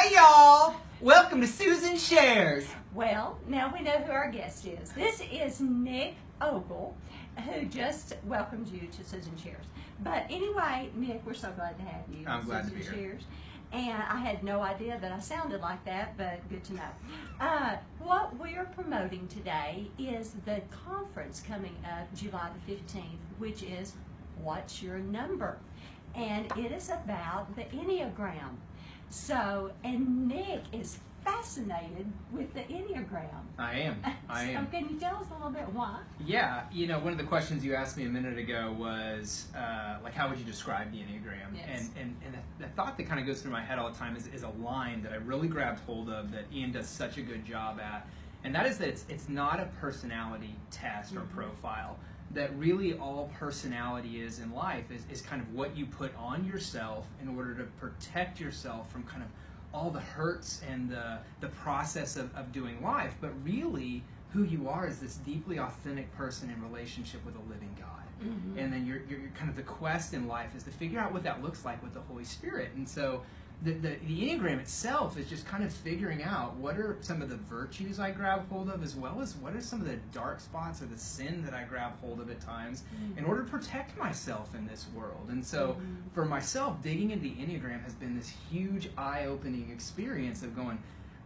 Hey y'all! Welcome to Susan Shares. Well, now we know who our guest is. This is Nick Ogle, who just welcomed you to Susan Shares. But anyway, Nick, we're so glad to have you. I'm glad to be Susan here. Shares. And I had no idea that I sounded like that, but good to know. What we're promoting today is the conference coming up July the 15th, which is What's Your Number? And it is about the Enneagram. So, and Nick is fascinated with the Enneagram. I am. So can you tell us a little bit why? Yeah, you know, one of the questions you asked me a minute ago was, like, how would you describe the Enneagram? Yes. And the thought that kind of goes through my head all the time is a line that I really grabbed hold of that Ian does such a good job at. And that is that it's not a personality test or profile. That really all personality is in life is kind of what you put on yourself in order to protect yourself from kind of all the hurts and the process of doing life. But really, who you are is this deeply authentic person in relationship with a living God. Mm-hmm. And then you're kind of the quest in life is to figure out what that looks like with the Holy Spirit. And so the Enneagram itself is just kind of figuring out what are some of the virtues I grab hold of, as well as what are some of the dark spots or the sin that I grab hold of at times in order to protect myself in this world. And so for myself, digging into the Enneagram has been this huge eye-opening experience of going,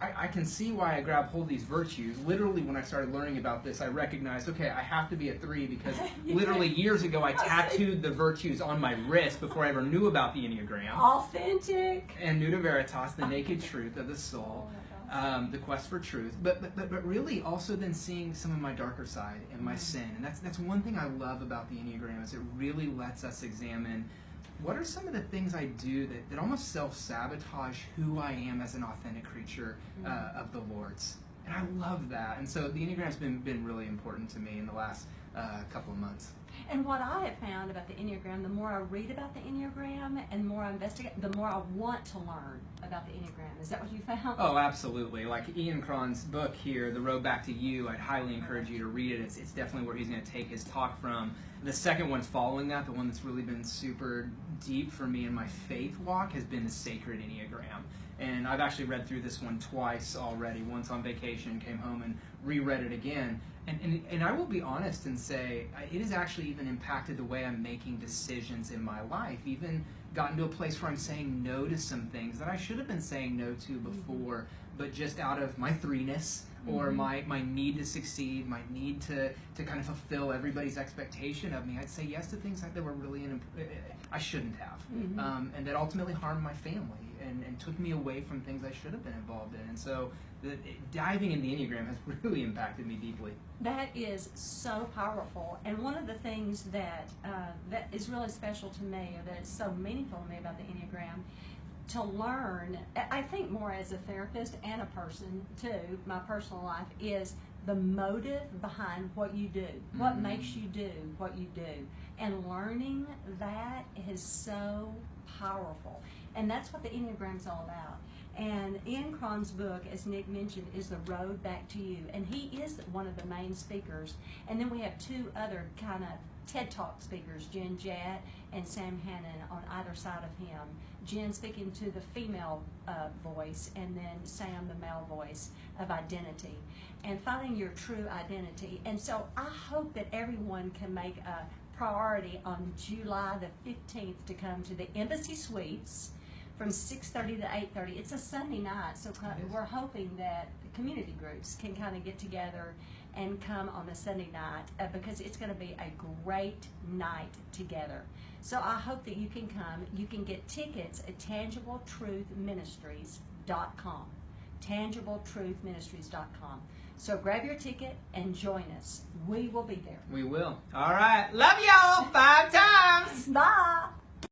I can see why I grab hold of these virtues. Literally, when I started learning about this, I recognized, okay, I have to be a 3 because literally years ago I tattooed the virtues on my wrist before I ever knew about the Enneagram. Authentic. And Nuda Veritas, the naked truth of the soul, the quest for truth. But really also then seeing some of my darker side and my sin. And that's one thing I love about the Enneagram is it really lets us examine what are some of the things I do that almost self-sabotage who I am as an authentic creature of the Lord's? And I love that. And so the Enneagram's been really important to me in the last couple of months. And what I have found about the Enneagram, the more I read about the Enneagram and the more I investigate, the more I want to learn about the Enneagram. Is that what you found? Oh, absolutely. Like Ian Cron's book here, The Road Back to You, I'd highly encourage you to read it. It's definitely where he's going to take his talk from. The second one following that, the one that's really been super deep for me in my faith walk, has been the Sacred Enneagram. And I've actually read through this one twice already. Once on vacation, came home and reread it again. And I will be honest and say, it has actually even impacted the way I'm making decisions in my life. Even gotten to a place where I'm saying no to some things that I should have been saying no to before, but just out of my 3-ness or my need to succeed, my need to kind of fulfill everybody's expectation of me, I'd say yes to things that were really I shouldn't have, and that ultimately harmed my family and took me away from things I should have been involved in. And so diving in the Enneagram has really impacted me deeply. That is so powerful. And one of the things that is really special to me, or that is so meaningful to me about the Enneagram, to learn, I think more as a therapist and a person too, my personal life, is the motive behind what you do, what makes you do what you do. And learning that is so powerful. And that's what the Enneagram's all about. And Ian Cron's book, as Nick mentioned, is The Road Back to You. And he is one of the main speakers. And then we have 2 other kind of TED Talk speakers, Jen Jatt and Sam Hannon, on either side of him. Jen speaking to the female voice, and then Sam the male voice of identity, and finding your true identity. And so I hope that everyone can make a priority on July the 15th to come to the Embassy Suites from 6:30 to 8:30. It's a Sunday night, so we're hoping that the community groups can kind of get together and come on a Sunday night because it's going to be a great night together. So I hope that you can come. You can get tickets at TangibleTruthMinistries.com. TangibleTruthMinistries.com. So grab your ticket and join us. We will be there. We will. All right. Love y'all 5 times. Bye.